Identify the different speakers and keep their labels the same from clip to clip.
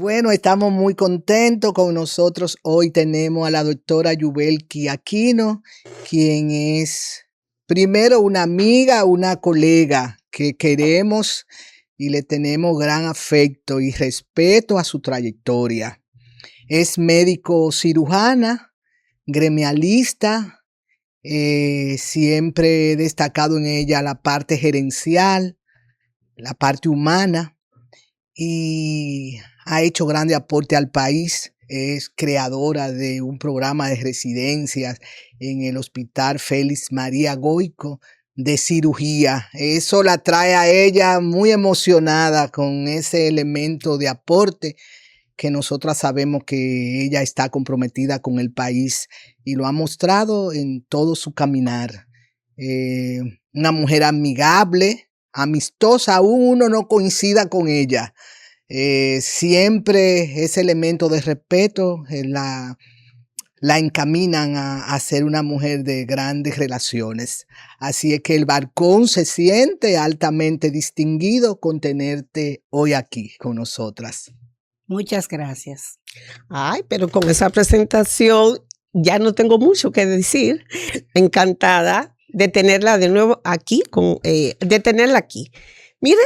Speaker 1: Bueno, estamos muy contentos con nosotros. Hoy tenemos a la doctora Yubelki Aquino, quien es primero una amiga, una colega que queremos y le tenemos gran afecto y respeto a su trayectoria. Es médico cirujana, gremialista, siempre he destacado en ella la parte gerencial, la parte humana, y ha hecho grande aporte al país. Es creadora de un programa de residencias en el Hospital Félix María Goico de cirugía. Eso la trae a ella muy emocionada con ese elemento de aporte que nosotras sabemos que ella está comprometida con el país y lo ha mostrado en todo su caminar. Una mujer amigable, amistosa, aún uno no coincida con ella. Siempre ese elemento de respeto la encaminan a ser una mujer de grandes relaciones. Así es que el Balcón se siente altamente distinguido con tenerte hoy aquí con nosotras.
Speaker 2: Muchas gracias.
Speaker 3: Ay, pero con esa presentación ya no tengo mucho que decir. Encantada de tenerla de nuevo aquí, de tenerla aquí. Mire,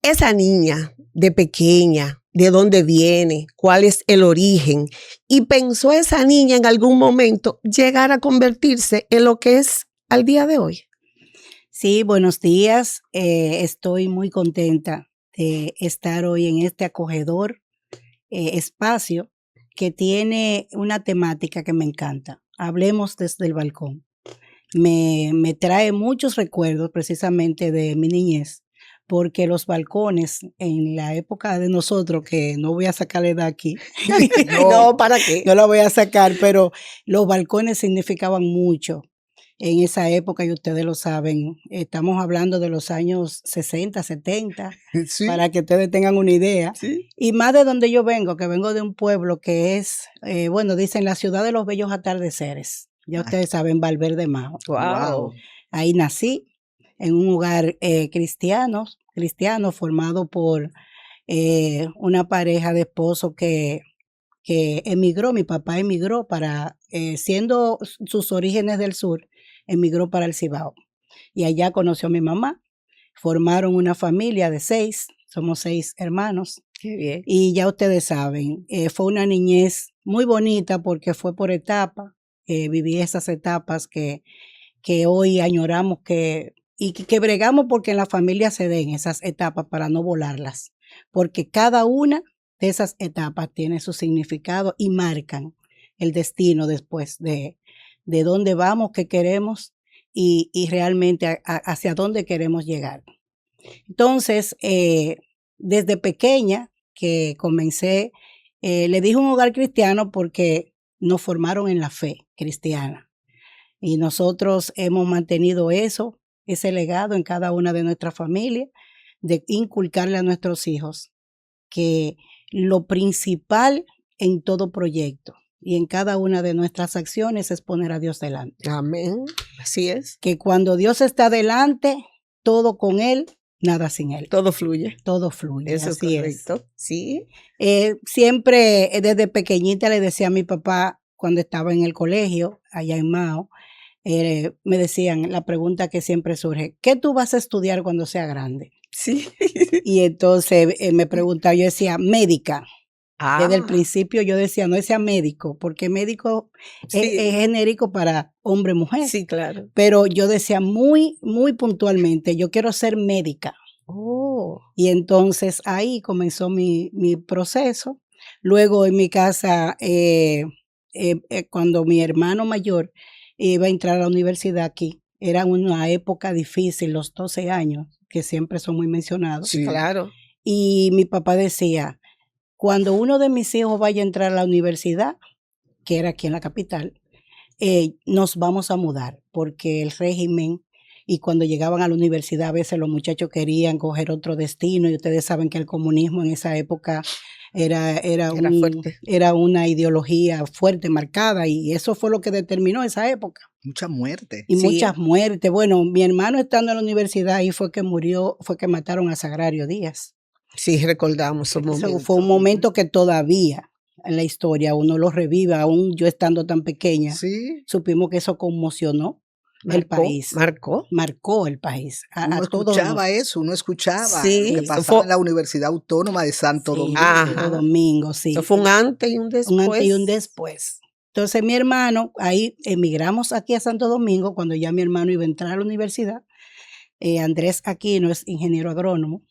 Speaker 3: esa niña de pequeña, de dónde viene, cuál es el origen, y pensó esa niña en algún momento llegar a convertirse en lo que es al día de hoy.
Speaker 2: Sí, buenos días. Estoy muy contenta de estar hoy en este acogedor espacio que tiene una temática que me encanta. Hablemos desde el balcón. Me trae muchos recuerdos precisamente de mi niñez, porque los balcones en la época de nosotros, que no voy a sacarle de aquí,
Speaker 3: No, ¿para qué?
Speaker 2: No la voy a sacar, pero los balcones significaban mucho en esa época y ustedes lo saben. Estamos hablando de los años 60, 70, sí, para que ustedes tengan una idea. Sí. Y más de donde yo vengo, que vengo de un pueblo que es, bueno, dicen la ciudad de los bellos atardeceres. Ya ustedes saben, Valverde Mao.
Speaker 3: Wow.
Speaker 2: Ahí nací en un hogar cristiano formado por una pareja de esposos que emigró. Mi papá emigró para, siendo sus orígenes del sur, emigró para el Cibao. Y allá conoció a mi mamá. Formaron una familia de 6, somos 6 hermanos.
Speaker 3: Qué bien.
Speaker 2: Y ya ustedes saben, fue una niñez muy bonita porque fue por etapas. Viví esas etapas que hoy añoramos y que bregamos porque en la familia se den esas etapas para no volarlas. Porque cada una de esas etapas tiene su significado y marcan el destino después de dónde vamos, qué queremos y realmente hacia dónde queremos llegar. Entonces, desde pequeña que comencé, le dije un hogar cristiano porque nos formaron en la fe cristiana. Y nosotros hemos mantenido ese legado en cada una de nuestras familias, de inculcarle a nuestros hijos que lo principal en todo proyecto y en cada una de nuestras acciones es poner a Dios delante.
Speaker 3: Amén. Así es.
Speaker 2: Que cuando Dios está delante, todo con Él, nada sin Él.
Speaker 3: Todo fluye.
Speaker 2: Todo fluye.
Speaker 3: Eso
Speaker 2: así
Speaker 3: es correcto. Sí.
Speaker 2: Siempre desde pequeñita le decía a mi papá, cuando estaba en el colegio, allá en Mao, me decían la pregunta que siempre surge: ¿qué tú vas a estudiar cuando sea grande?
Speaker 3: Sí.
Speaker 2: Y entonces me preguntaba, yo decía médica. Desde el principio yo decía, no decía médico, porque médico sí, es genérico para hombre y mujer.
Speaker 3: Sí, claro.
Speaker 2: Pero yo decía muy, muy puntualmente, yo quiero ser médica.
Speaker 3: Oh.
Speaker 2: Y entonces ahí comenzó mi proceso. Luego en mi casa, cuando mi hermano mayor iba a entrar a la universidad aquí, era una época difícil, los 12 años, que siempre son muy mencionados.
Speaker 3: Sí, claro.
Speaker 2: Y mi papá decía, cuando uno de mis hijos vaya a entrar a la universidad, que era aquí en la capital, nos vamos a mudar, porque el régimen, y cuando llegaban a la universidad a veces los muchachos querían coger otro destino, y ustedes saben que el comunismo en esa época era una ideología fuerte, marcada, y eso fue lo que determinó esa época.
Speaker 1: Mucha muerte.
Speaker 2: Y sí, muchas muertes. Bueno, mi hermano estando en la universidad ahí fue que murió, fue que mataron a Sagrario Díaz.
Speaker 3: Sí, recordamos esos
Speaker 2: Eso
Speaker 3: momentos.
Speaker 2: fue un momento que todavía en la historia uno lo revive, aún yo estando tan pequeña.
Speaker 1: Sí,
Speaker 2: Supimos que eso conmocionó el país,
Speaker 3: Marcó.
Speaker 2: marcó el país,
Speaker 1: uno
Speaker 2: a todos
Speaker 1: escuchaba eso, uno escuchaba lo
Speaker 3: Sí,
Speaker 1: que
Speaker 3: eso
Speaker 1: pasaba
Speaker 3: fue,
Speaker 1: en la Universidad Autónoma de Santo
Speaker 2: sí,
Speaker 1: Domingo.
Speaker 2: Santo
Speaker 3: ajá,
Speaker 2: Domingo,
Speaker 3: eso
Speaker 2: sí,
Speaker 3: fue un antes y un
Speaker 2: un antes y un
Speaker 3: después.
Speaker 2: después. Entonces mi hermano, ahí emigramos aquí a Santo Domingo cuando ya mi hermano iba a entrar a la universidad. Andrés Aquino es ingeniero agrónomo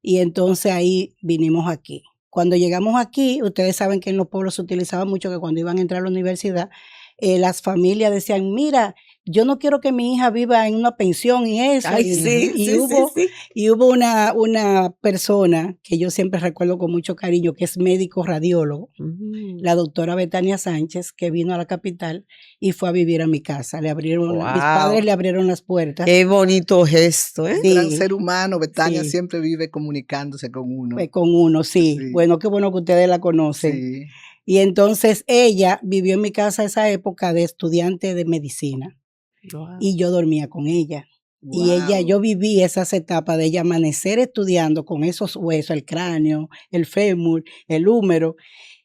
Speaker 2: y entonces ahí vinimos aquí. Cuando llegamos aquí, ustedes saben que en los pueblos se utilizaba mucho que cuando iban a entrar a la universidad, las familias decían, mira, yo no quiero que mi hija viva en una pensión y eso.
Speaker 3: Ay, sí,
Speaker 2: Y
Speaker 3: sí,
Speaker 2: hubo,
Speaker 3: sí, sí.
Speaker 2: y hubo una persona que yo siempre recuerdo con mucho cariño, que es médico radiólogo, la doctora Betania Sánchez, que vino a la capital y fue a vivir a mi casa. Mis padres
Speaker 3: Wow,
Speaker 2: le abrieron las puertas.
Speaker 3: qué bonito gesto, ¿eh?
Speaker 1: Un gran
Speaker 2: Sí,
Speaker 1: ser humano, Betania
Speaker 2: sí.
Speaker 1: siempre vive comunicándose con uno.
Speaker 2: Con uno, sí.
Speaker 1: Sí,
Speaker 2: Bueno, qué bueno que ustedes la conocen.
Speaker 1: sí.
Speaker 2: Y entonces ella vivió en mi casa esa época de estudiante de medicina
Speaker 3: Wow.
Speaker 2: y yo dormía con ella. Y ella,
Speaker 1: Wow.
Speaker 2: yo viví esas etapas de ella amanecer estudiando con esos huesos, el cráneo, el fémur, el húmero,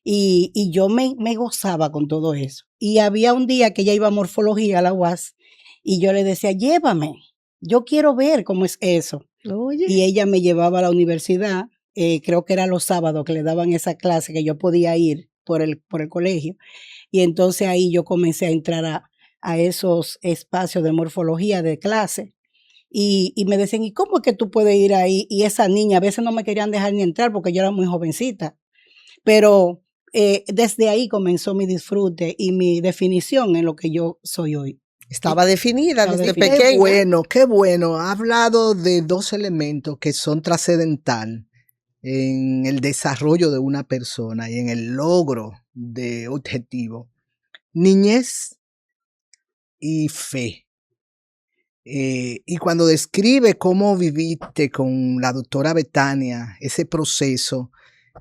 Speaker 2: y yo me gozaba con todo eso. Y había un día que ella iba a morfología a la UAS y yo le decía, llévame, yo quiero ver cómo es eso.
Speaker 3: Oye,
Speaker 2: Y ella me llevaba a la universidad, creo que era los sábados que le daban esa clase que yo podía ir por el colegio. Y entonces ahí yo comencé a entrar a esos espacios de morfología de clase. Y me decían, ¿y cómo es que tú puedes ir ahí? Y esa niña, a veces no me querían dejar ni entrar porque yo era muy jovencita. Pero desde ahí comenzó mi disfrute y mi definición en lo que yo soy hoy.
Speaker 3: estaba definida
Speaker 2: Estaba
Speaker 3: desde
Speaker 2: definida.
Speaker 1: Qué
Speaker 3: pequeña.
Speaker 1: bueno, qué bueno. Ha hablado de dos elementos que son trascendental en el desarrollo de una persona y en el logro de objetivos. Niñez y fe. Y cuando describe cómo viviste con la doctora Betania, ese proceso,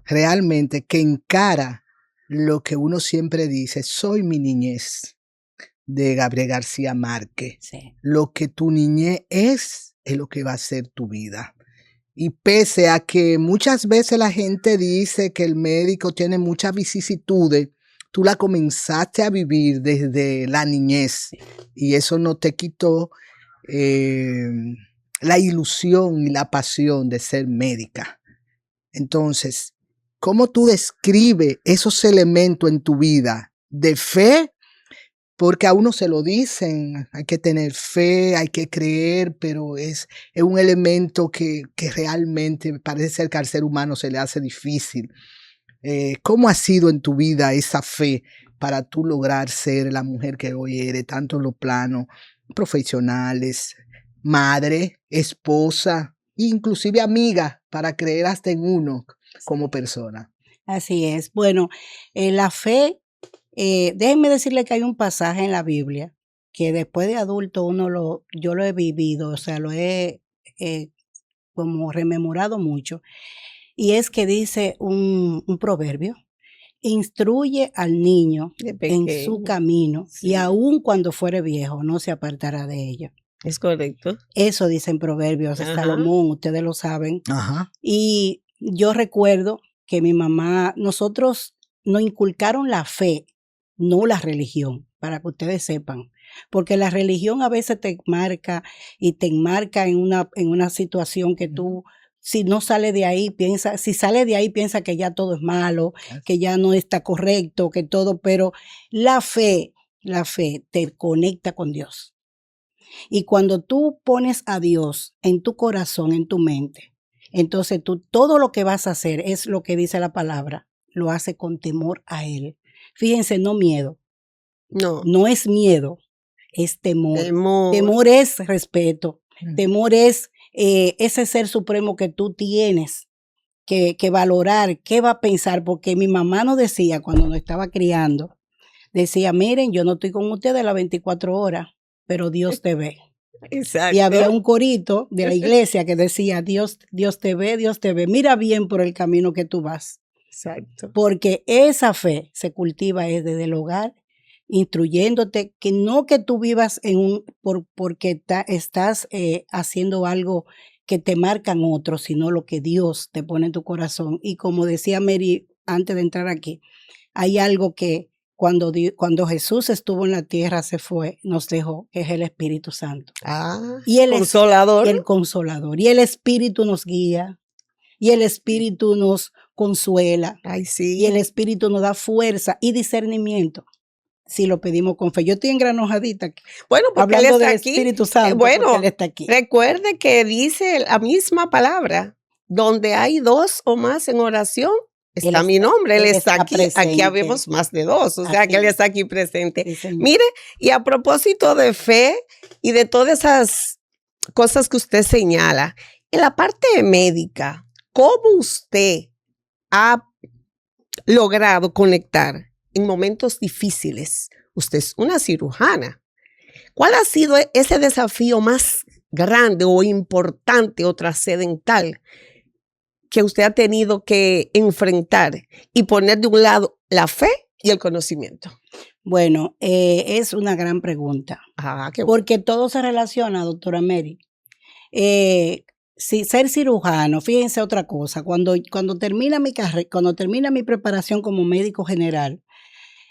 Speaker 1: realmente que encara lo que uno siempre dice, soy mi niñez, de Gabriel García Márquez.
Speaker 2: Sí.
Speaker 1: Lo que tu niñez es lo que va a ser tu vida. Y pese a que muchas veces la gente dice que el médico tiene muchas vicisitudes, tú la comenzaste a vivir desde la niñez y eso no te quitó la ilusión y la pasión de ser médica. Entonces, ¿cómo tú describes esos elementos en tu vida de fe? Porque a uno se lo dicen, hay que tener fe, hay que creer, pero es un elemento que realmente parece ser que al ser humano se le hace difícil. ¿Cómo ha sido en tu vida esa fe para tú lograr ser la mujer que hoy eres, tanto en los planos profesionales, madre, esposa, inclusive amiga, para creer hasta en uno como persona?
Speaker 2: Así es. Bueno, la fe, déjenme decirle que hay un pasaje en la Biblia que después de adulto yo lo he vivido, o sea, lo he como rememorado mucho. Y es que dice un proverbio, instruye al niño
Speaker 3: De
Speaker 2: en su
Speaker 3: pequeño.
Speaker 2: camino
Speaker 3: Sí.
Speaker 2: y aun cuando fuere viejo no se apartará de ella.
Speaker 3: Es correcto.
Speaker 2: Eso dice en Proverbios,
Speaker 3: Ajá.
Speaker 2: Salomón, ustedes lo saben.
Speaker 1: Ajá.
Speaker 2: Y yo recuerdo que mi mamá, nosotros nos inculcaron la fe, no la religión, para que ustedes sepan. Porque la religión a veces te marca y te enmarca en una situación que tú, si no sale de ahí, si sale de ahí, piensa que ya todo es malo, que ya no está correcto, que todo, pero la fe te conecta con Dios. Y cuando tú pones a Dios en tu corazón, en tu mente, entonces tú todo lo que vas a hacer es lo que dice la palabra, lo hace con temor a Él. Fíjense, no miedo,
Speaker 3: No.
Speaker 2: no es miedo, es temor.
Speaker 3: Temor.
Speaker 2: Temor es respeto, temor es ese ser supremo que tú tienes que valorar, qué va a pensar, porque mi mamá nos decía cuando nos estaba criando, decía, miren, yo no estoy con ustedes las 24 horas, pero Dios te ve.
Speaker 3: Exacto.
Speaker 2: Y había un corito de la iglesia que decía, Dios te ve, mira bien por el camino que tú vas.
Speaker 3: Exacto.
Speaker 2: Porque esa fe se cultiva desde el hogar, instruyéndote, que no que tú vivas porque estás haciendo algo que te marcan otros, sino lo que Dios te pone en tu corazón. Y como decía Mary antes de entrar aquí, hay algo que cuando Jesús estuvo en la tierra se fue, nos dejó, que es el Espíritu Santo. Y el
Speaker 3: Consolador.
Speaker 2: El Consolador. Y el Espíritu nos guía. Y el Espíritu nos consuela.
Speaker 3: Ay, sí.
Speaker 2: Y el Espíritu nos da fuerza y discernimiento. Si lo pedimos con fe. Yo estoy engranojadita.
Speaker 3: Bueno, porque
Speaker 2: hablando
Speaker 3: él está
Speaker 2: del
Speaker 3: aquí.
Speaker 2: Espíritu Santo.
Speaker 3: Bueno,
Speaker 2: él está aquí.
Speaker 3: Recuerde que dice la misma palabra. Donde hay dos o más en oración, está mi nombre. Él está aquí.
Speaker 2: Presente.
Speaker 3: Aquí habemos más de dos. O sea,
Speaker 2: Así
Speaker 3: que él está aquí presente.
Speaker 2: Sí,
Speaker 3: mire, y a propósito de fe y de todas esas cosas que usted señala, en la parte médica, ¿cómo usted ha logrado conectar en momentos difíciles? Usted es una cirujana. ¿Cuál ha sido ese desafío más grande o importante o trascendental que usted ha tenido que enfrentar y poner de un lado la fe y el conocimiento?
Speaker 2: Bueno, es una gran pregunta.
Speaker 3: Qué bueno.
Speaker 2: Porque todo se relaciona, doctora Mary. Ser cirujano, fíjense otra cosa, cuando termina mi carrera, cuando termina mi preparación como médico general,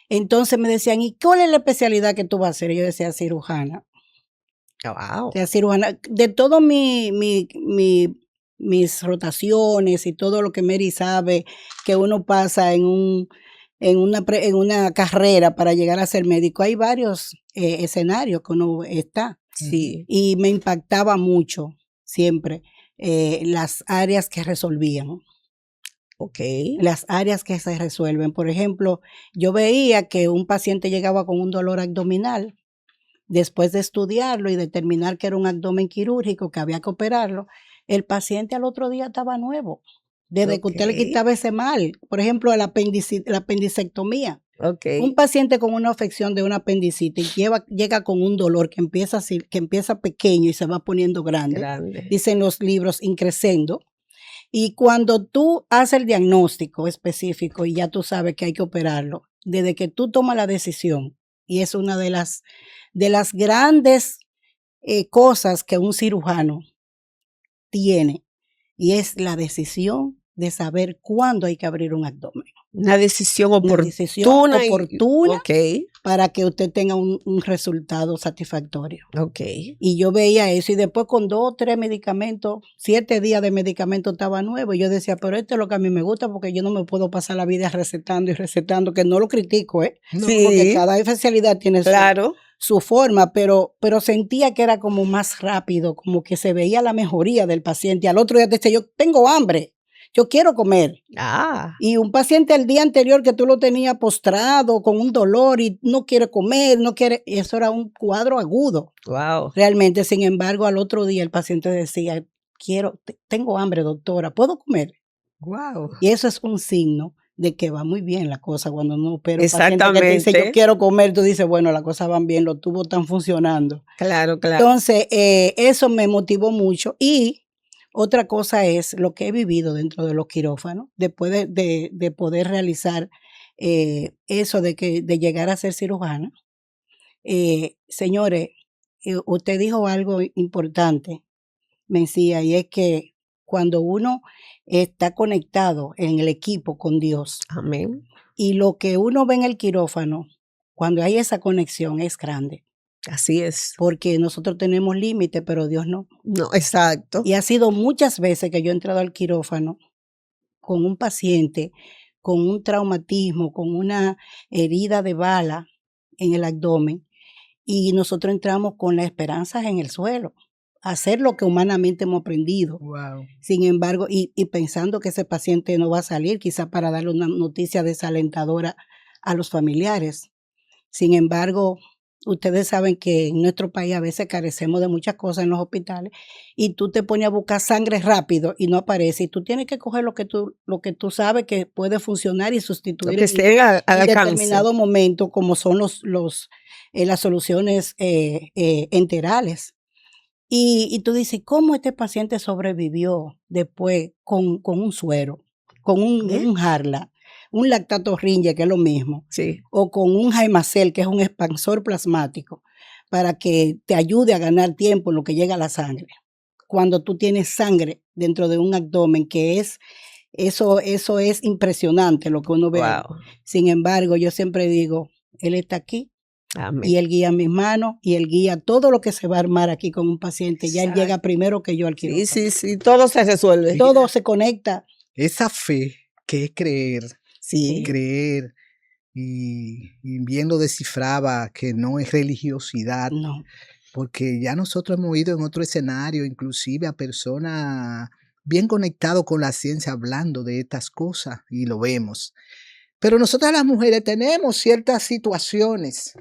Speaker 2: entonces me decían, ¿y cuál es la especialidad que tú vas a hacer? Y yo decía, cirujana.
Speaker 3: Wow.
Speaker 2: O sea, cirujana. De todo mis rotaciones y todo lo que Mary sabe que uno pasa en una carrera para llegar a ser médico, hay varios escenarios que uno está.
Speaker 3: Sí.
Speaker 2: Y me impactaba mucho siempre las áreas que resolvían.
Speaker 3: Ok.
Speaker 2: Las áreas que se resuelven. Por ejemplo, yo veía que un paciente llegaba con un dolor abdominal. Después de estudiarlo y determinar que era un abdomen quirúrgico, que había que operarlo, el paciente al otro día estaba nuevo. Desde que usted le quitaba ese mal. Por ejemplo, la apendicectomía.
Speaker 3: Okay.
Speaker 2: Un paciente con una afección de una apendicitis llega con un dolor que empieza pequeño y se va poniendo grande. Dicen los libros increscendo. Y cuando tú haces el diagnóstico específico y ya tú sabes que hay que operarlo, desde que tú tomas la decisión, y es una de las grandes cosas que un cirujano tiene, y es la decisión de saber cuándo hay que abrir un abdomen.
Speaker 3: Una decisión oportuna.
Speaker 2: Okay. Para que usted tenga un resultado satisfactorio.
Speaker 3: Okay.
Speaker 2: Y yo veía eso y después con 2 o 3 medicamentos, 7 días de medicamento estaba nuevo. Y yo decía, pero esto es lo que a mí me gusta porque yo no me puedo pasar la vida recetando y recetando, que no lo critico,
Speaker 3: No.
Speaker 2: Sí. Porque cada especialidad tiene su forma, pero sentía que era como más rápido, como que se veía la mejoría del paciente. Al otro día te decía, yo tengo hambre. Yo quiero comer. Y un paciente el día anterior que tú lo tenías postrado con un dolor y no quiere comer, eso era un cuadro agudo.
Speaker 3: Wow.
Speaker 2: Realmente, sin embargo, al otro día el paciente decía, tengo hambre, doctora, ¿puedo comer?
Speaker 3: Wow.
Speaker 2: Y eso es un signo de que va muy bien la cosa cuando uno opera.
Speaker 3: Exactamente.
Speaker 2: Un paciente que te dice, yo quiero comer, tú dices, bueno, las cosas van bien, los tubos están funcionando.
Speaker 3: Claro.
Speaker 2: Entonces, eso me motivó mucho. Y otra cosa es lo que he vivido dentro de los quirófanos, después de poder realizar eso de llegar a ser cirujana. Señores, usted dijo algo importante, Mencía, y es que cuando uno está conectado en el equipo con Dios,
Speaker 3: amén,
Speaker 2: y lo que uno ve en el quirófano, cuando hay esa conexión es grande.
Speaker 3: Así es.
Speaker 2: Porque nosotros tenemos límites, pero Dios no.
Speaker 3: No, exacto.
Speaker 2: Y ha sido muchas veces que yo he entrado al quirófano con un paciente con un traumatismo, con una herida de bala en el abdomen, y nosotros entramos con las esperanzas en el suelo, a hacer lo que humanamente hemos aprendido.
Speaker 1: Wow.
Speaker 2: Sin embargo, y pensando que ese paciente no va a salir, quizá para darle una noticia desalentadora a los familiares. Sin embargo, ustedes saben que en nuestro país a veces carecemos de muchas cosas en los hospitales y tú te pones a buscar sangre rápido y no aparece. Y tú tienes que coger lo que tú sabes que puede funcionar y sustituir en determinado momento, como son las soluciones enterales. Y tú dices, ¿cómo este paciente sobrevivió después con un suero, con un Harla? Un lactatorringe, que es lo mismo,
Speaker 3: sí,
Speaker 2: o con un Jaimacel, que es un expansor plasmático, para que te ayude a ganar tiempo en lo que llega a la sangre. cuando tú tienes sangre dentro de un abdomen, que es, eso es impresionante lo que uno ve.
Speaker 3: Wow.
Speaker 2: Sin embargo, yo siempre digo, Él está aquí.
Speaker 3: Amén.
Speaker 2: Y Él guía mis manos y Él guía todo lo que se va a armar aquí con un paciente. Ya Él
Speaker 3: Exacto.
Speaker 2: llega primero que yo al quirófano.
Speaker 3: Sí, todo se resuelve.
Speaker 2: Todo se conecta.
Speaker 1: Esa fe que es creer,
Speaker 3: Sí.
Speaker 1: creer, y bien lo descifraba, que no es religiosidad,
Speaker 2: No.
Speaker 1: porque ya nosotros hemos ido en otro escenario, inclusive a personas bien conectados con la ciencia hablando de estas cosas y lo vemos. Pero nosotras las mujeres tenemos ciertas situaciones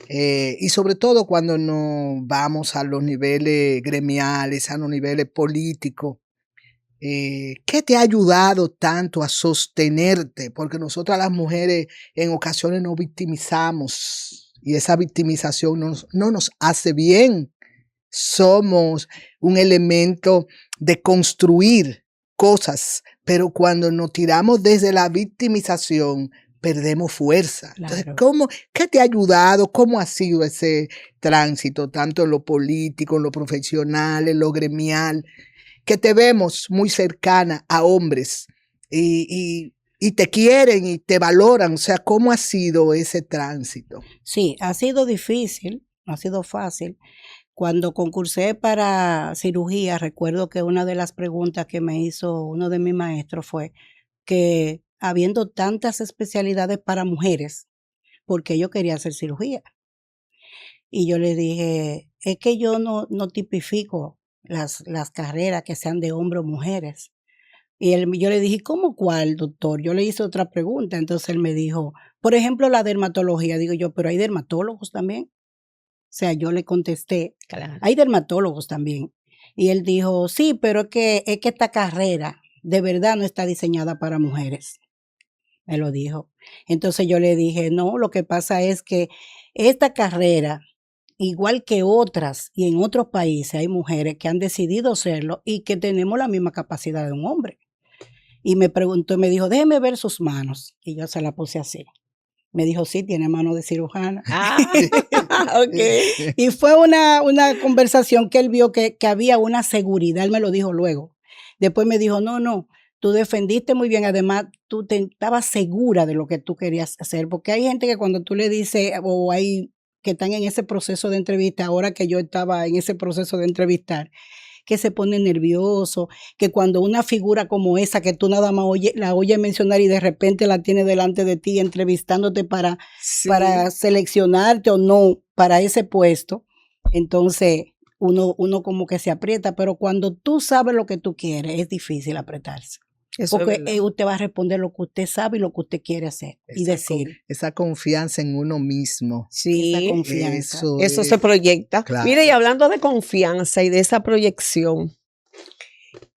Speaker 1: y sobre todo cuando nos vamos a los niveles gremiales, a los niveles políticos. ¿Qué te ha ayudado tanto a sostenerte? Porque nosotras las mujeres en ocasiones nos victimizamos y esa victimización no nos hace bien. Somos un elemento de construir cosas, pero cuando nos tiramos desde la victimización, perdemos fuerza. Entonces,
Speaker 2: Claro.
Speaker 1: ¿qué te ha ayudado? ¿Cómo ha sido ese tránsito, tanto en lo político, en lo profesional, en lo gremial? Que te vemos muy cercana a hombres y te quieren y te valoran. O sea, ¿cómo ha sido ese tránsito?
Speaker 2: Sí, ha sido difícil, no ha sido fácil. Cuando concursé para cirugía, recuerdo que una de las preguntas que me hizo uno de mis maestros fue que habiendo tantas especialidades para mujeres, ¿por qué yo quería hacer cirugía? Y yo le dije, es que yo no tipifico las carreras que sean de hombres o mujeres. Y yo le dije, ¿cómo cuál, doctor? Yo le hice otra pregunta. Entonces él me dijo, por ejemplo, la dermatología. Digo yo, pero hay dermatólogos también. O sea, yo le contesté,
Speaker 3: Claro.
Speaker 2: hay dermatólogos también. Y él dijo, sí, pero es que esta carrera de verdad no está diseñada para mujeres. Me lo dijo. Entonces yo le dije, no, lo que pasa es que esta carrera, igual que otras y en otros países, hay mujeres que han decidido serlo y que tenemos la misma capacidad de un hombre. Y me preguntó, me dijo, déjeme ver sus manos. Y yo se la puse así. Me dijo, sí, tiene mano de cirujana.
Speaker 3: Ok.
Speaker 2: Y fue una conversación que él vio que había una seguridad, él me lo dijo luego. Después me dijo, no, tú defendiste muy bien, además tú estabas segura de lo que tú querías hacer, porque hay gente que cuando tú le dices, o hay que están en ese proceso de entrevista, ahora que yo estaba en ese proceso de entrevistar, que se pone nervioso, que cuando una figura como esa que tú nada más la oyes mencionar y de repente la tiene delante de ti entrevistándote para seleccionarte o no para ese puesto, entonces uno como que se aprieta, pero cuando tú sabes lo que tú quieres, es difícil apretarse.
Speaker 3: Eso
Speaker 2: porque
Speaker 3: es verdad.
Speaker 2: usted va a responder lo que usted sabe y lo que usted quiere hacer y decir.
Speaker 1: Esa confianza en uno mismo.
Speaker 3: Sí,
Speaker 2: esa confianza.
Speaker 3: eso se proyecta.
Speaker 1: Claro.
Speaker 3: Mire, y hablando de confianza y de esa proyección,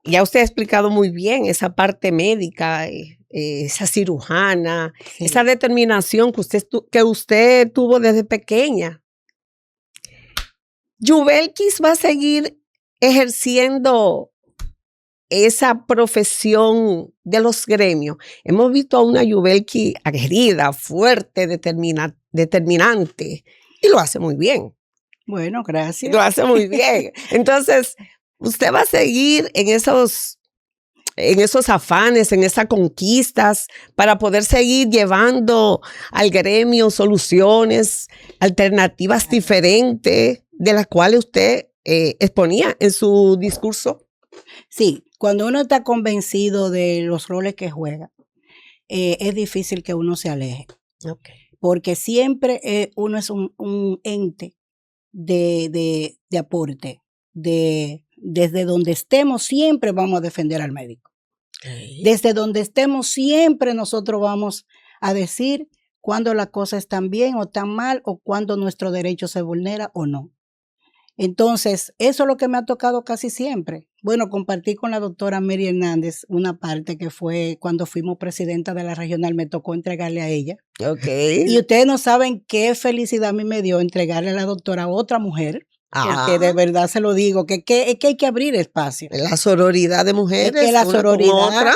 Speaker 3: ya usted ha explicado muy bien esa parte médica, esa cirujana,
Speaker 2: Sí.
Speaker 3: esa determinación que usted tuvo desde pequeña. ¿Yubelkis va a seguir ejerciendo esa profesión de los gremios? Hemos visto a una Yubelkis aguerrida, fuerte, determinante, y lo hace muy bien.
Speaker 2: Bueno, gracias.
Speaker 3: Lo hace muy bien. Entonces, usted va a seguir en esos afanes, en esas conquistas, para poder seguir llevando al gremio soluciones, alternativas diferentes, de las cuales usted exponía en su discurso.
Speaker 2: Sí, cuando uno está convencido de los roles que juega, es difícil que uno se aleje.
Speaker 3: Okay.
Speaker 2: Porque siempre uno es un ente de aporte. Desde donde estemos, siempre vamos a defender al médico.
Speaker 3: Okay.
Speaker 2: Desde donde estemos, siempre nosotros vamos a decir cuando las cosas están bien o están mal, o cuando nuestro derecho se vulnera o no. Entonces, eso es lo que me ha tocado casi siempre. Bueno, compartí con la doctora Mary Hernández una parte que fue cuando fuimos presidenta de la regional, me tocó entregarle a ella.
Speaker 3: Okay.
Speaker 2: Y ustedes no saben qué felicidad a mí me dio entregarle a la doctora a otra mujer Porque de verdad se lo digo, es que hay que abrir espacio.
Speaker 3: La sororidad de mujeres.
Speaker 2: Es que la
Speaker 3: una con
Speaker 2: sororidad
Speaker 3: otra.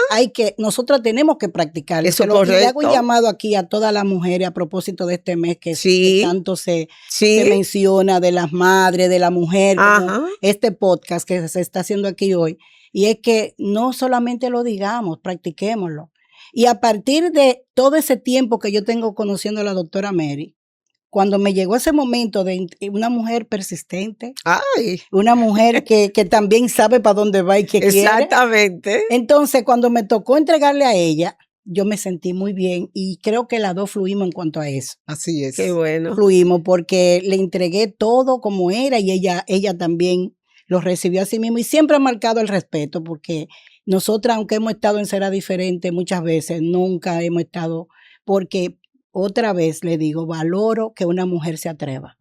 Speaker 2: nosotros tenemos que practicar.
Speaker 3: Eso es
Speaker 2: Y le hago un
Speaker 3: correcto.
Speaker 2: llamado aquí a todas las mujeres a propósito de este mes que
Speaker 3: Sí.
Speaker 2: tanto se
Speaker 3: Sí.
Speaker 2: menciona de las madres, de la mujer, como
Speaker 3: Ajá.
Speaker 2: este podcast que se está haciendo aquí hoy. Y es que no solamente lo digamos, practiquémoslo. Y a partir de todo ese tiempo que yo tengo conociendo a la doctora Mary, cuando me llegó ese momento de una mujer persistente,
Speaker 3: Ay,
Speaker 2: una mujer que también sabe para dónde va y que quiere.
Speaker 3: exactamente.
Speaker 2: Entonces, cuando me tocó entregarle a ella, yo me sentí muy bien y creo que las dos fluimos en cuanto a eso.
Speaker 1: Así es.
Speaker 3: Qué bueno.
Speaker 2: Fluimos porque le entregué todo como era y ella también lo recibió a sí mismo y siempre ha marcado el respeto porque nosotras, aunque hemos estado en Será Diferente muchas veces, nunca hemos estado, porque otra vez le digo, valoro que una mujer se atreva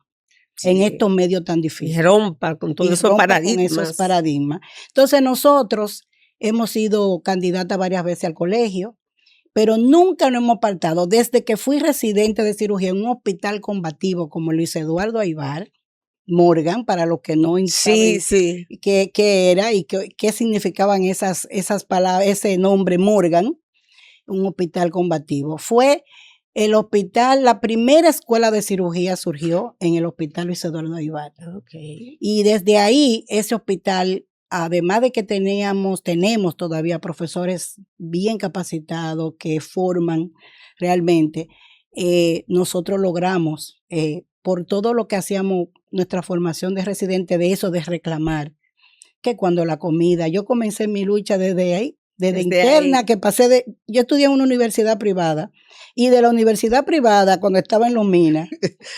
Speaker 2: en
Speaker 3: Sí.
Speaker 2: estos medios tan
Speaker 3: Y
Speaker 2: difíciles.
Speaker 3: rompa con todos
Speaker 2: Y
Speaker 3: esos
Speaker 2: rompa
Speaker 3: paradigmas.
Speaker 2: con esos paradigmas. Entonces nosotros hemos sido candidatas varias veces al colegio, pero nunca nos hemos apartado. Desde que fui residente de cirugía en un hospital combativo como Luis Eduardo Aybar, Morgan, para los que no
Speaker 3: Sí,
Speaker 2: saben
Speaker 3: sí.
Speaker 2: qué era y qué significaban esas palabras, ese nombre Morgan, un hospital combativo. Fue el hospital, la primera escuela de cirugía surgió en el hospital Luis Eduardo Aybar.
Speaker 3: Okay.
Speaker 2: Y desde ahí, ese hospital, además de que tenemos todavía profesores bien capacitados que forman realmente, nosotros logramos, por todo lo que hacíamos, nuestra formación de residente, de eso, de reclamar, que cuando la comida, yo comencé mi lucha desde ahí, desde interna,
Speaker 3: ahí.
Speaker 2: que yo estudié en una universidad privada, y de la universidad privada, cuando estaba en Los Minas,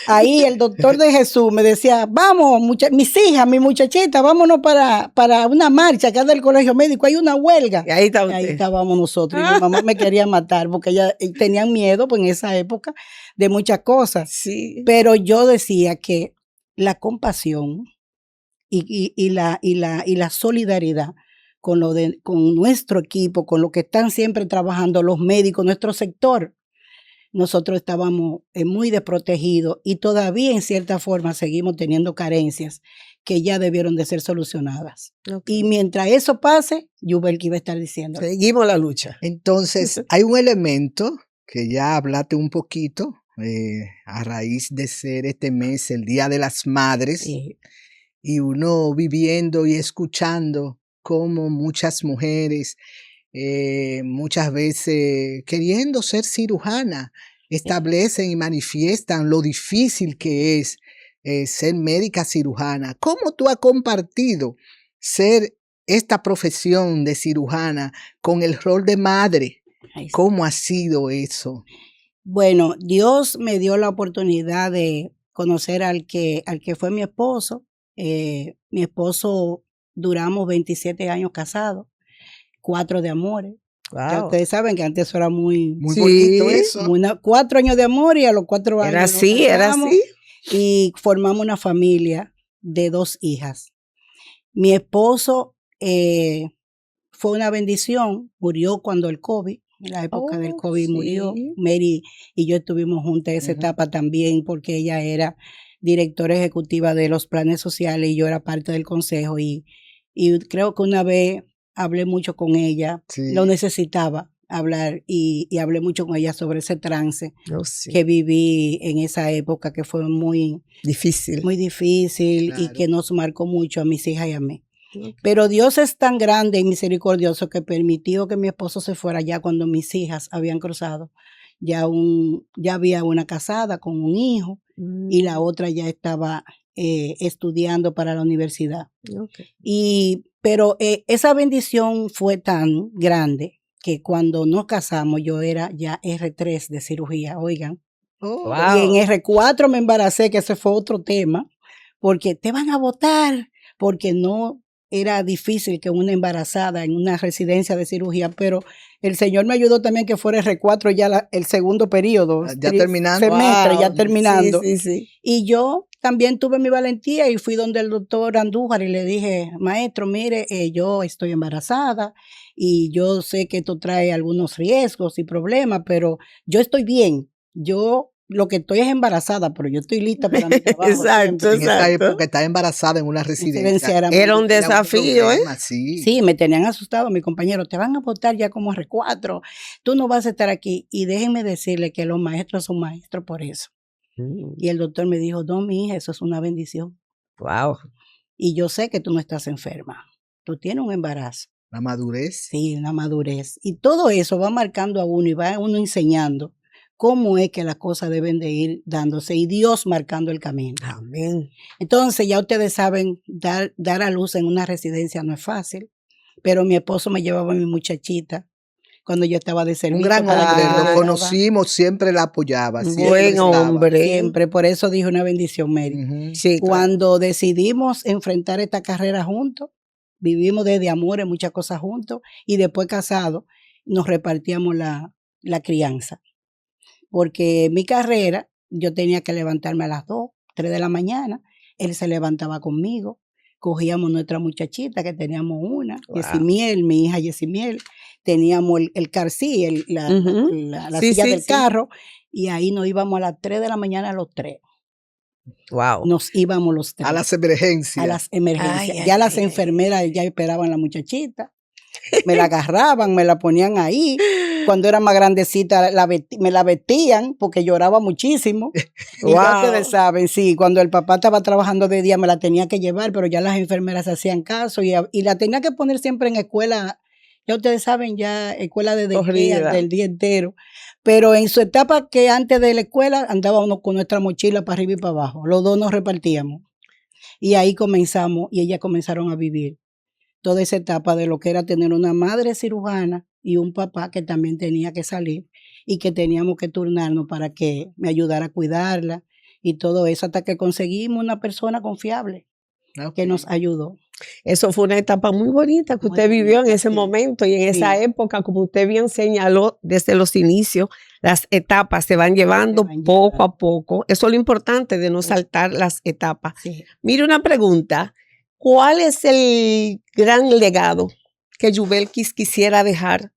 Speaker 2: ahí el doctor de Jesús me decía, vamos, mis hijas, mi muchachita, vámonos para una marcha que es del colegio médico, hay una huelga.
Speaker 3: Y ahí está
Speaker 2: Y
Speaker 3: usted.
Speaker 2: ahí estábamos nosotros, y mi mamá me quería matar, porque tenían miedo pues, en esa época de muchas cosas.
Speaker 3: Sí.
Speaker 2: Pero yo decía que la compasión y la solidaridad con nuestro equipo, con lo que están siempre trabajando los médicos, nuestro sector, nosotros estábamos muy desprotegidos y todavía en cierta forma seguimos teniendo carencias que ya debieron de ser solucionadas.
Speaker 3: Okay.
Speaker 2: Y mientras eso pase, Yubelki iba a estar diciendo.
Speaker 3: Seguimos la lucha.
Speaker 1: Entonces, hay un elemento que ya hablaste un poquito a raíz de ser este mes el Día de las Madres.
Speaker 2: Sí.
Speaker 1: Y uno viviendo y escuchando cómo muchas mujeres, muchas veces queriendo ser cirujana, establecen y manifiestan lo difícil que es ser médica cirujana. ¿Cómo tú has compartido ser esta profesión de cirujana con el rol de madre?
Speaker 2: Ay, sí.
Speaker 1: ¿Cómo ha sido eso?
Speaker 2: Bueno, Dios me dio la oportunidad de conocer al que fue mi esposo. Mi esposo, duramos 27 años casados, 4 de amores. Ya
Speaker 3: Wow.
Speaker 2: ustedes saben que antes eso era muy
Speaker 1: Muy
Speaker 3: Sí,
Speaker 1: bonito eso.
Speaker 2: 4 años de amor y a los 4 años
Speaker 3: Era
Speaker 2: nos
Speaker 3: así, era
Speaker 2: casamos
Speaker 3: así.
Speaker 2: y formamos una familia de 2 hijas. Mi esposo fue una bendición, murió cuando el COVID, en la época del COVID murió.
Speaker 3: Sí.
Speaker 2: Mary y yo estuvimos juntas en esa etapa también porque ella era directora ejecutiva de los planes sociales y yo era parte del consejo y creo que una vez hablé mucho con ella,
Speaker 1: Sí.
Speaker 2: lo necesitaba hablar y hablé mucho con ella sobre ese trance
Speaker 3: Oh, sí.
Speaker 2: que viví en esa época que fue muy
Speaker 3: Difícil.
Speaker 2: difícil y
Speaker 1: Claro.
Speaker 2: que nos marcó mucho a mis hijas y a mí.
Speaker 3: Okay.
Speaker 2: Pero Dios es tan grande y misericordioso que permitió que mi esposo se fuera ya cuando mis hijas habían cruzado. Ya había una casada con un hijo y la otra ya estaba estudiando para la universidad.
Speaker 3: Okay.
Speaker 2: Pero esa bendición fue tan grande que cuando nos casamos yo era ya R3 de cirugía, oigan.
Speaker 1: Oh,
Speaker 3: Wow.
Speaker 2: Y en R4 me embaracé, que ese fue otro tema, porque te van a votar, porque no era difícil que una embarazada en una residencia de cirugía, pero el Señor me ayudó también que fuera R4 ya el segundo periodo.
Speaker 1: Ya terminando.
Speaker 2: Semestre, ya
Speaker 3: Wow.
Speaker 2: terminando.
Speaker 3: Sí, sí, sí.
Speaker 2: Y yo también tuve mi valentía y fui donde el doctor Andújar y le dije, maestro, mire, yo estoy embarazada y yo sé que esto trae algunos riesgos y problemas, pero yo estoy bien. Yo lo que estoy es embarazada, pero yo estoy lista para mi trabajo.
Speaker 3: Exacto,
Speaker 2: siempre.
Speaker 1: En esa
Speaker 3: exacto.
Speaker 1: época, estar embarazada en una residencia
Speaker 2: Era muy
Speaker 3: Era un
Speaker 2: difícil.
Speaker 3: desafío, ¿eh?
Speaker 1: problema, sí.
Speaker 2: Sí, me tenían asustado mis compañeros, te van a votar ya como R4, tú no vas a estar aquí. Y déjenme decirle que los maestros son maestros por eso. Y el doctor me dijo, no, mi hija, eso es una bendición.
Speaker 3: Wow.
Speaker 2: Y yo sé que tú no estás enferma, tú tienes un embarazo.
Speaker 1: La madurez.
Speaker 2: Sí, una madurez. Y todo eso va marcando a uno y va a uno enseñando cómo es que las cosas deben de ir dándose y Dios marcando el camino.
Speaker 3: Amén.
Speaker 2: Entonces ya ustedes saben, dar a luz en una residencia no es fácil, pero mi esposo me llevaba a mi muchachita cuando yo estaba de servicio.
Speaker 1: Un gran
Speaker 2: para que
Speaker 1: hombre,
Speaker 2: yo
Speaker 1: lo
Speaker 2: llegara.
Speaker 1: conocimos, siempre la apoyaba. Siempre
Speaker 3: Buen
Speaker 1: estaba.
Speaker 3: hombre.
Speaker 2: Siempre, por eso dije una bendición, Mary.
Speaker 1: Ujú.
Speaker 3: Sí, claro.
Speaker 2: Cuando decidimos enfrentar esta carrera juntos, vivimos desde amores, muchas cosas juntos, y después casados, nos repartíamos la crianza. Porque mi carrera, yo tenía que levantarme a las 2, 3 de la mañana, él se levantaba conmigo, cogíamos nuestra muchachita, que teníamos una,
Speaker 3: Wow.
Speaker 2: Yesimiel, mi hija Yesimiel, teníamos el car seat,
Speaker 3: Ujú.
Speaker 2: la
Speaker 3: Sí,
Speaker 2: silla
Speaker 3: sí,
Speaker 2: del
Speaker 3: sí.
Speaker 2: carro, y ahí nos íbamos a las 3 de la mañana los tres.
Speaker 3: Wow.
Speaker 2: Nos íbamos los tres.
Speaker 1: A las emergencias.
Speaker 2: A las emergencias.
Speaker 3: Ay,
Speaker 2: Ya
Speaker 3: ay,
Speaker 2: las
Speaker 3: ay,
Speaker 2: enfermeras ya esperaban la muchachita. Me la agarraban, me la ponían ahí. Cuando era más grandecita, me la vestían porque lloraba muchísimo. Y ya ustedes
Speaker 3: Wow.
Speaker 2: saben, sí, cuando el papá estaba trabajando de día me la tenía que llevar, pero ya las enfermeras hacían caso y la tenía que poner siempre en escuela. Ya ustedes saben, ya escuela de día,
Speaker 3: Corrida.
Speaker 2: del día entero. Pero en su etapa que antes de la escuela andábamos con nuestra mochila para arriba y para abajo. Los dos nos repartíamos. Y ahí comenzamos y ellas comenzaron a vivir toda esa etapa de lo que era tener una madre cirujana y un papá que también tenía que salir y que teníamos que turnarnos para que me ayudara a cuidarla y todo eso hasta que conseguimos una persona confiable que nos ayudó.
Speaker 3: Eso fue una etapa muy bonita que
Speaker 2: Muy
Speaker 3: usted vivió en
Speaker 2: bonita,
Speaker 3: ese
Speaker 2: sí.
Speaker 3: momento y en esa
Speaker 2: Sí.
Speaker 3: época, como usted bien señaló desde los inicios, las etapas se van llevando
Speaker 2: van
Speaker 3: poco
Speaker 2: llevando.
Speaker 3: a poco. Eso es lo importante de no
Speaker 2: Sí.
Speaker 3: saltar las etapas.
Speaker 2: Sí.
Speaker 3: Mire una pregunta, ¿cuál es el gran legado que Yubelkis quisiera dejar?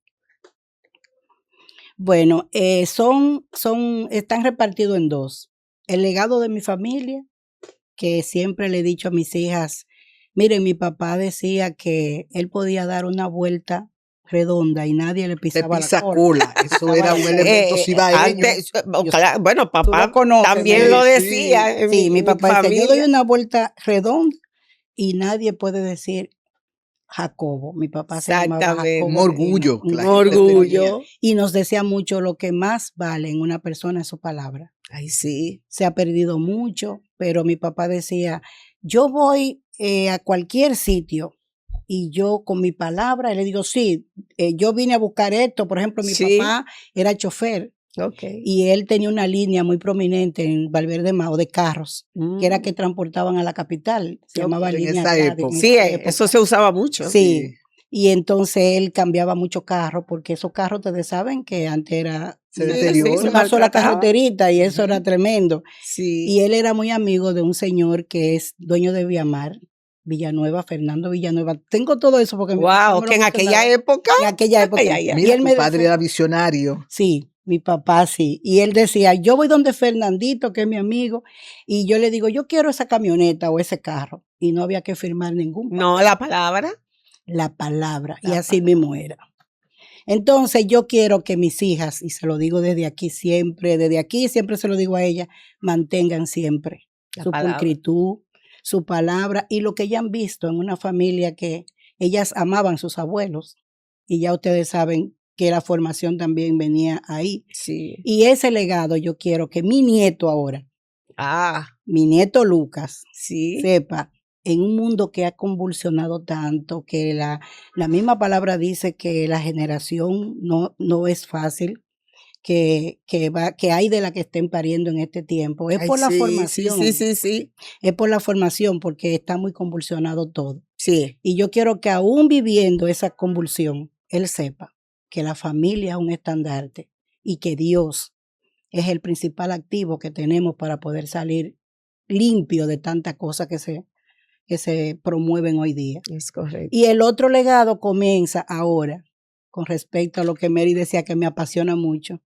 Speaker 2: Bueno, están repartidos en dos. El legado de mi familia, que siempre le he dicho a mis hijas, miren, mi papá decía que él podía dar una vuelta redonda y nadie le
Speaker 1: De
Speaker 2: pisaba la
Speaker 1: pisa
Speaker 2: cola.
Speaker 1: cola. Eso era un elemento cibaeño.
Speaker 3: Antes, claro, bueno,
Speaker 2: Tú
Speaker 3: papá
Speaker 2: lo conoces,
Speaker 3: también
Speaker 2: ¿verdad?
Speaker 3: lo
Speaker 1: Sí,
Speaker 3: decía en
Speaker 2: Sí, mi
Speaker 3: en
Speaker 2: papá decía, yo doy
Speaker 3: familia.
Speaker 2: una vuelta redonda y nadie puede decir Jacobo. Mi papá se llamaba
Speaker 3: Exactamente.
Speaker 2: Jacobo
Speaker 1: Un
Speaker 2: Medina,
Speaker 1: orgullo que
Speaker 2: un
Speaker 1: la gente
Speaker 2: orgullo.
Speaker 3: Orgullo.
Speaker 2: Y nos decía mucho lo que más vale en una persona es su palabra.
Speaker 3: Ay, sí.
Speaker 2: Se ha perdido mucho, pero mi papá decía, yo voy a cualquier sitio y yo con mi palabra le digo, sí, yo vine a buscar esto. Por ejemplo, mi
Speaker 3: Sí.
Speaker 2: papá era chofer
Speaker 3: Ok.
Speaker 2: y él tenía una línea muy prominente en Valverde Mao de carros, que era que transportaban a la capital. Se
Speaker 3: Ok.
Speaker 2: llamaba
Speaker 1: en
Speaker 2: línea
Speaker 1: esa
Speaker 2: Gladys
Speaker 1: época.
Speaker 2: en
Speaker 3: Sí,
Speaker 2: esa época.
Speaker 3: eso se usaba mucho.
Speaker 2: Sí. Y entonces él cambiaba muchos carros, porque esos carros ustedes saben que antes era
Speaker 1: Se
Speaker 3: Sí,
Speaker 1: deteriora.
Speaker 3: se
Speaker 2: una sola
Speaker 3: maltrataba.
Speaker 2: carreterita y eso
Speaker 1: Ujú.
Speaker 2: era tremendo.
Speaker 3: Sí.
Speaker 2: Y él era muy amigo de un señor que es dueño de Viamar, Villanueva, Fernando Villanueva. Tengo todo eso porque mi papá
Speaker 3: Wow,
Speaker 2: me lo
Speaker 3: que en aquella
Speaker 2: mencionaba.
Speaker 3: época.
Speaker 2: En aquella época.
Speaker 3: Ay, ay, ay.
Speaker 2: Y
Speaker 1: Mira,
Speaker 2: él
Speaker 1: tu
Speaker 2: me
Speaker 1: padre
Speaker 2: decía,
Speaker 1: era visionario.
Speaker 2: sí, mi papá sí. Y él decía, yo voy donde Fernandito, que es mi amigo, y yo le digo, yo quiero esa camioneta o ese carro. Y no había que firmar ningún papel.
Speaker 3: No, la palabra.
Speaker 2: La palabra. Y
Speaker 3: La
Speaker 2: así mismo era. Entonces yo quiero que mis hijas, y se lo digo desde aquí siempre se lo digo a ellas, mantengan siempre
Speaker 3: La
Speaker 2: su
Speaker 3: palabra.
Speaker 2: pulcritud, su palabra y lo que ya han visto en una familia que ellas amaban sus abuelos. Y ya ustedes saben que la formación también venía ahí.
Speaker 3: Sí.
Speaker 2: Y ese legado yo quiero que mi nieto ahora,
Speaker 3: Ah,
Speaker 2: mi nieto Lucas,
Speaker 3: sí.
Speaker 2: sepa, en un mundo que ha convulsionado tanto, que la misma palabra dice que la generación no es fácil, que hay de la que estén pariendo en este tiempo. Es
Speaker 3: Ay,
Speaker 2: por la
Speaker 3: sí,
Speaker 2: formación.
Speaker 3: Sí.
Speaker 2: Es por la formación, porque está muy convulsionado todo.
Speaker 3: Sí.
Speaker 2: Y yo quiero que aún viviendo esa convulsión, él sepa que la familia es un estandarte y que Dios es el principal activo que tenemos para poder salir limpio de tantas cosas que se promueven hoy día.
Speaker 3: Es correcto.
Speaker 2: Y el otro legado comienza ahora, con respecto a lo que Mary decía que me apasiona mucho,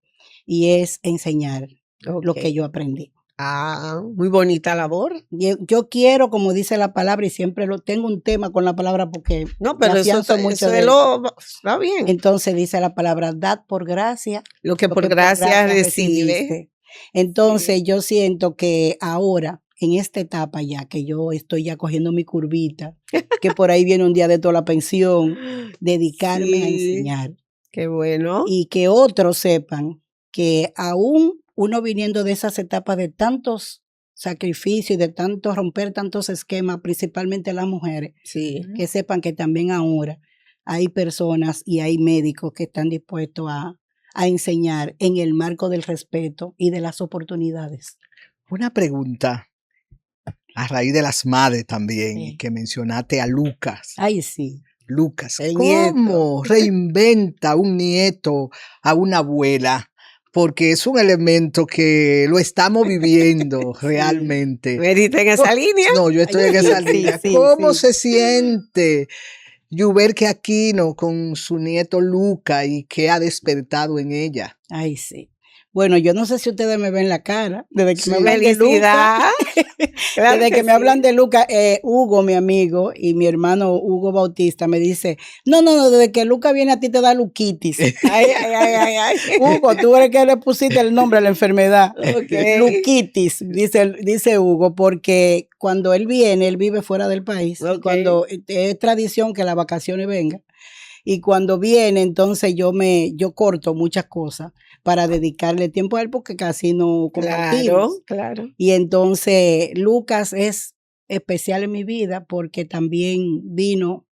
Speaker 2: y es enseñar. lo que yo aprendí.
Speaker 3: Ah, muy bonita labor.
Speaker 2: Yo quiero, como dice la palabra, y siempre lo tengo un tema con la palabra porque
Speaker 3: No, pero
Speaker 2: me
Speaker 3: eso,
Speaker 2: afianzo mucho
Speaker 3: eso
Speaker 2: de
Speaker 3: es
Speaker 2: eso.
Speaker 3: está bien.
Speaker 2: Entonces dice la palabra, dad por gracia
Speaker 3: Lo que
Speaker 2: lo
Speaker 3: por
Speaker 2: que por
Speaker 3: gracia
Speaker 2: gracia
Speaker 3: recibe.
Speaker 2: recibiste. Entonces
Speaker 3: Sí.
Speaker 2: yo siento que ahora, en esta etapa ya, que yo estoy ya cogiendo mi curvita, que por ahí viene un día de toda la pensión, dedicarme a
Speaker 3: Sí,
Speaker 2: enseñar
Speaker 3: qué bueno.
Speaker 2: y que otros sepan que aún uno viniendo de esas etapas de tantos sacrificios y de tanto romper tantos esquemas, principalmente las mujeres,
Speaker 3: Sí.
Speaker 2: que sepan que también ahora hay personas y hay médicos que están dispuestos a enseñar en el marco del respeto y de las oportunidades.
Speaker 1: Una pregunta a raíz de las madres también, y
Speaker 2: Sí.
Speaker 1: que mencionaste a Lucas.
Speaker 2: Ay, sí.
Speaker 1: Lucas,
Speaker 3: El nieto.
Speaker 1: ¿cómo reinventa un nieto a una abuela? Porque es un elemento que lo estamos viviendo
Speaker 2: Sí.
Speaker 1: realmente.
Speaker 3: ¿Medita en esa línea?
Speaker 1: No, yo estoy
Speaker 2: Ay,
Speaker 1: en esa
Speaker 2: sí,
Speaker 1: línea.
Speaker 2: sí,
Speaker 1: ¿Cómo
Speaker 2: sí.
Speaker 1: se siente Yuberque Aquino con su nieto Luca y qué ha despertado en ella?
Speaker 2: Ay, sí. Bueno, yo no sé si ustedes me ven la cara, desde que me
Speaker 1: Sí.
Speaker 2: hablan de Luca,
Speaker 3: Felicidad. Claro
Speaker 2: desde que me
Speaker 3: sí.
Speaker 2: hablan de Luca, Hugo, mi amigo, y mi hermano Hugo Bautista me dice, no, desde que Luca viene a ti te da luquitis.
Speaker 3: Ay, ay, ay, ay, ay.
Speaker 2: Hugo, tú eres que le pusiste el nombre a la enfermedad.
Speaker 3: Ok.
Speaker 2: Luquitis, dice Hugo, porque cuando él viene, él vive fuera del país. Y
Speaker 3: Ok.
Speaker 2: cuando es tradición que las vacaciones vengan. Y cuando viene, entonces yo corto muchas cosas para dedicarle tiempo a él porque casi no compartimos.
Speaker 3: Claro.
Speaker 2: Y entonces Lucas es especial en mi vida porque también vino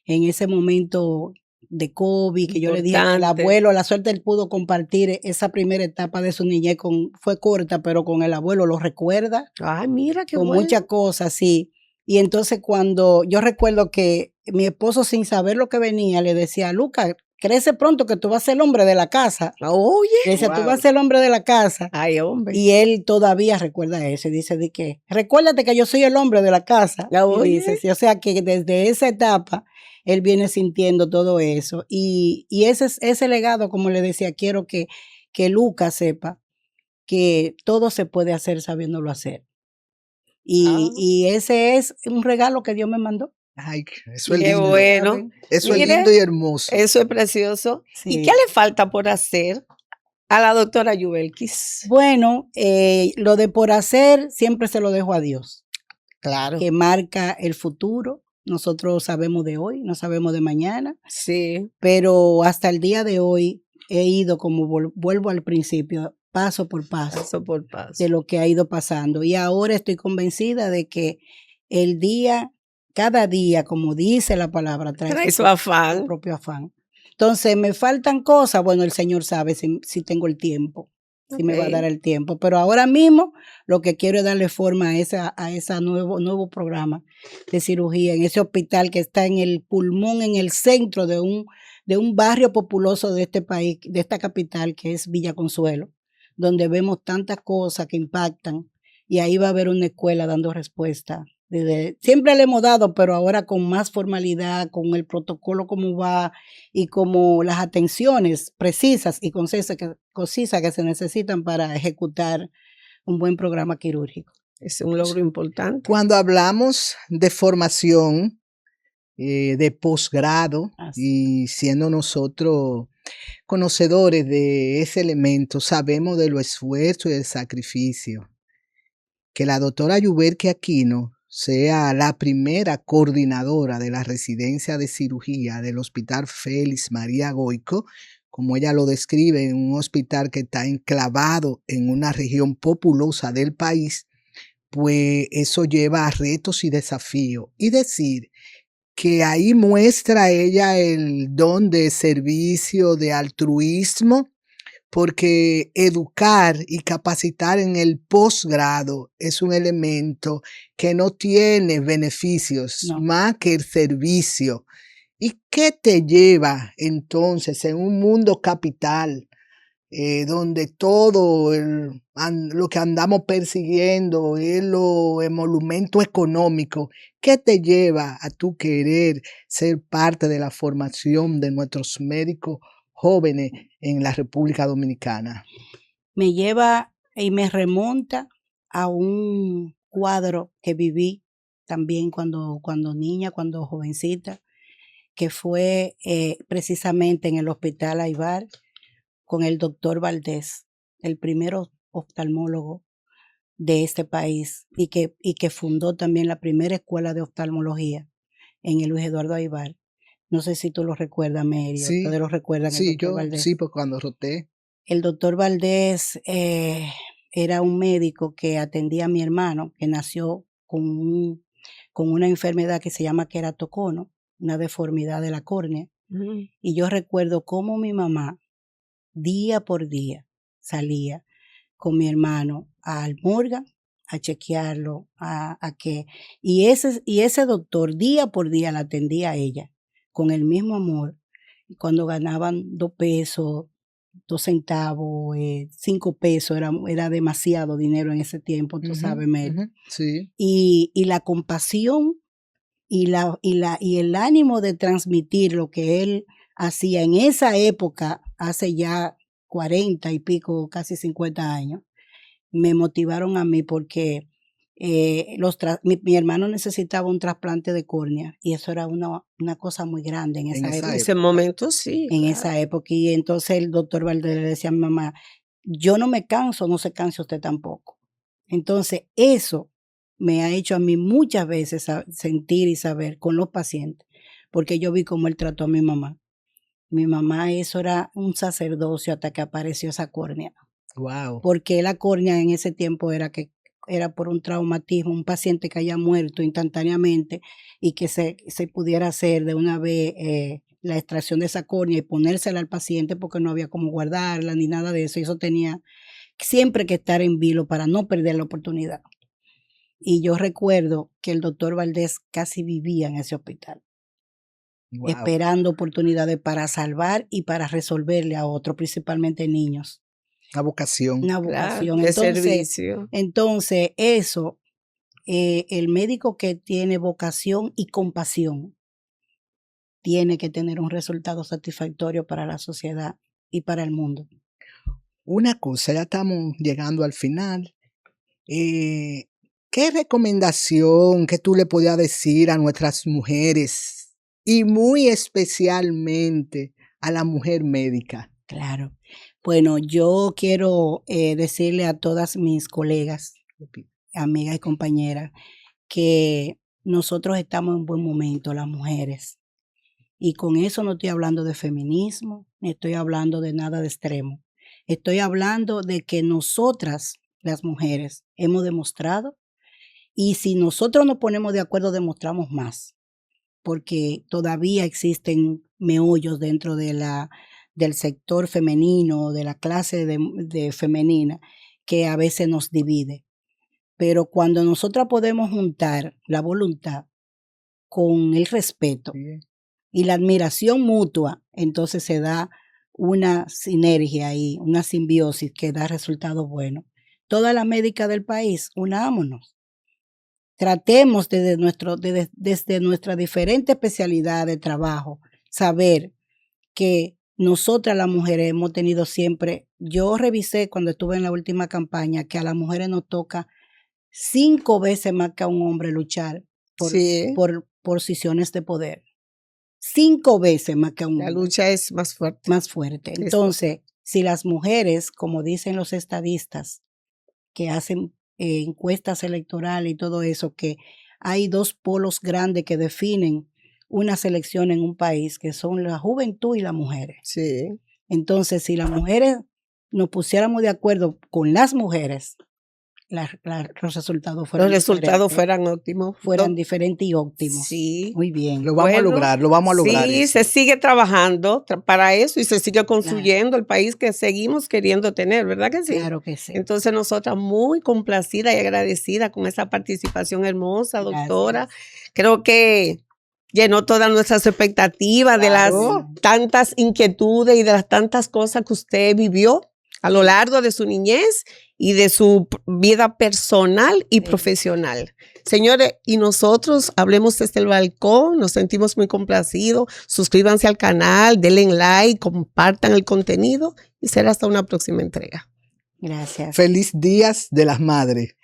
Speaker 2: en ese momento de COVID, que yo le dije que el
Speaker 3: Importante.
Speaker 2: abuelo, la suerte él pudo compartir esa primera etapa de su niñez fue corta, pero con el abuelo lo recuerda
Speaker 3: Ay, mira qué
Speaker 2: con
Speaker 3: bueno.
Speaker 2: muchas cosas, sí. Y entonces cuando yo recuerdo que mi esposo sin saber lo que venía le decía, Lucas, crece pronto que tú vas a ser el hombre de la casa.
Speaker 3: Oye.
Speaker 2: Le decía, tú
Speaker 1: Wow.
Speaker 2: vas a ser el hombre de la casa.
Speaker 3: Ay, hombre.
Speaker 2: Y él todavía recuerda eso y dice de que, recuérdate que yo soy el hombre de la casa. Y
Speaker 3: Oye.
Speaker 2: dice, sí, o sea que desde esa etapa él viene sintiendo todo eso. Y ese legado, como le decía, quiero que Lucas sepa que todo se puede hacer sabiéndolo hacer. Y ese es un regalo que Dios me mandó.
Speaker 1: Ay, eso es
Speaker 3: Qué
Speaker 1: lindo.
Speaker 3: bueno.
Speaker 1: Eso es
Speaker 3: Mire,
Speaker 1: lindo y hermoso.
Speaker 3: eso es precioso. ¿Y
Speaker 2: Sí.
Speaker 3: qué le falta por hacer a la doctora Yubelkis?
Speaker 2: Bueno, lo de por hacer siempre se lo dejo a Dios,
Speaker 3: Claro.
Speaker 2: que marca el futuro. Nosotros sabemos de hoy, no sabemos de mañana,
Speaker 3: Sí.
Speaker 2: pero hasta el día de hoy he ido, como vuelvo al principio, paso por paso
Speaker 3: Paso por paso.
Speaker 2: de lo que ha ido pasando. Y ahora estoy convencida de que cada día, como dice la palabra,
Speaker 3: Trae su afán.
Speaker 2: propio afán. Entonces, me faltan cosas, bueno, el Señor sabe si tengo el tiempo, si me va a
Speaker 3: Ok.
Speaker 2: dar el tiempo, pero ahora mismo lo que quiero es darle forma a ese nuevo programa de cirugía en ese hospital que está en el pulmón, en el centro de un barrio populoso de este país, de esta capital, que es Villa Consuelo, donde vemos tantas cosas que impactan, y ahí va a haber una escuela dando respuesta. Siempre le hemos dado, pero ahora con más formalidad, con el protocolo como va y como las atenciones precisas y concisas que se necesitan para ejecutar un buen programa quirúrgico.
Speaker 3: Es un logro importante.
Speaker 1: Cuando hablamos de formación, de posgrado, y siendo nosotros conocedores de ese elemento, sabemos de lo esfuerzo y el sacrificio. Que la doctora Yuberque Aquino sea la primera coordinadora de la residencia de cirugía del Hospital Félix María Goico, como ella lo describe, en un hospital que está enclavado en una región populosa del país, pues eso lleva a retos y desafíos. Y decir que ahí muestra ella el don de servicio, de altruismo, porque educar y capacitar en el posgrado es un elemento que no tiene beneficios más que el servicio. ¿Y qué te lleva entonces en un mundo capital donde todo lo que andamos persiguiendo es el monumento económico? ¿Qué te lleva a tú querer ser parte de la formación de nuestros médicos jóvenes en la República Dominicana?
Speaker 2: Me lleva y me remonta a un cuadro que viví también cuando niña, cuando jovencita, que fue precisamente en el Hospital Aybar con el doctor Valdés, el primer oftalmólogo de este país y que fundó también la primera escuela de oftalmología en el Luis Eduardo Aybar. No sé si tú lo recuerdas, Mary,
Speaker 1: Sí,
Speaker 2: ustedes lo recuerdan, el
Speaker 1: sí,
Speaker 2: doctor
Speaker 1: yo
Speaker 2: Valdés.
Speaker 1: sí, porque cuando roté,
Speaker 2: El doctor Valdés era un médico que atendía a mi hermano, que nació con una enfermedad que se llama queratocono, una deformidad de la córnea. Y yo recuerdo cómo mi mamá, día por día, salía con mi hermano al Morgan a chequearlo, y ese doctor día por día la atendía a ella con el mismo amor. Y cuando ganaban 2 pesos, 2 centavos, 5 pesos, era demasiado dinero en ese tiempo, tú sabes, Mel.
Speaker 1: Sí.
Speaker 2: Y la compasión y el ánimo de transmitir lo que él hacía en esa época, hace ya 40 y pico, casi 50 años, me motivaron a mí porque mi hermano necesitaba un trasplante de córnea y eso era una cosa muy grande en esa época.
Speaker 3: En ese momento, sí.
Speaker 2: En esa época. Y entonces el doctor Valdés le decía a mi mamá, yo no me canso, no se canse usted tampoco. Entonces eso me ha hecho a mí muchas veces sentir y saber con los pacientes, porque yo vi cómo él trató a mi mamá. Mi mamá, eso era un sacerdocio hasta que apareció esa córnea.
Speaker 1: Wow.
Speaker 2: Porque la córnea en ese tiempo era por un traumatismo, un paciente que haya muerto instantáneamente y que se pudiera hacer de una vez la extracción de esa córnea y ponérsela al paciente porque no había cómo guardarla ni nada de eso. Y eso tenía siempre que estar en vilo para no perder la oportunidad. Y yo recuerdo que el doctor Valdés casi vivía en ese hospital, esperando oportunidades para salvar y para resolverle a otros, principalmente niños.
Speaker 1: Una vocación.
Speaker 2: Una vocación.
Speaker 3: Claro, de servicio.
Speaker 2: Entonces, eso, el médico que tiene vocación y compasión tiene que tener un resultado satisfactorio para la sociedad y para el mundo.
Speaker 1: Una cosa, ya estamos llegando al final. ¿Qué recomendación que tú le podías decir a nuestras mujeres y muy especialmente a la mujer médica?
Speaker 2: Claro. Bueno, yo quiero decirle a todas mis colegas, amigas y compañeras, que nosotros estamos en buen momento, las mujeres. Y con eso no estoy hablando de feminismo, ni estoy hablando de nada de extremo. Estoy hablando de que nosotras, las mujeres, hemos demostrado, y si nosotros nos ponemos de acuerdo, demostramos más, porque todavía existen meollos dentro del sector femenino, de la clase de femenina, que a veces nos divide. Pero cuando nosotras podemos juntar la voluntad con el respeto y la admiración mutua, entonces se da una sinergia ahí, una simbiosis que da resultados buenos. Todas las médicas del país, unámonos. Tratemos desde nuestra diferente especialidad de trabajo, saber que nosotras las mujeres hemos tenido siempre, yo revisé cuando estuve en la última campaña, que a las mujeres nos toca 5 veces más que a un hombre luchar por posiciones de poder. 5 veces más que a un hombre.
Speaker 3: La lucha es más fuerte.
Speaker 2: Más fuerte. Entonces, si las mujeres, como dicen los estadistas, que hacen encuestas electorales y todo eso, que hay 2 polos grandes que definen una selección en un país, que son la juventud y las mujeres.
Speaker 3: Sí.
Speaker 2: Entonces, si las mujeres nos pusiéramos de acuerdo con las mujeres, los resultados
Speaker 3: fueran óptimos.
Speaker 2: Fueran diferentes y óptimos.
Speaker 3: Sí.
Speaker 2: Muy bien.
Speaker 1: Lo vamos a lograr.
Speaker 3: Sí, se sigue trabajando para eso y se sigue construyendo el país que seguimos queriendo tener, ¿verdad que sí?
Speaker 2: Claro que sí.
Speaker 3: Entonces nosotras muy complacidas y agradecidas con esa participación hermosa, doctora. Gracias. Creo que llenó todas nuestras expectativas de las tantas inquietudes y de las tantas cosas que usted vivió a lo largo de su niñez y de su vida personal y profesional. Señores, y nosotros hablemos desde el balcón, nos sentimos muy complacidos. Suscríbanse al canal, denle like, compartan el contenido y será hasta una próxima entrega.
Speaker 2: Gracias.
Speaker 1: Feliz Días de las Madres.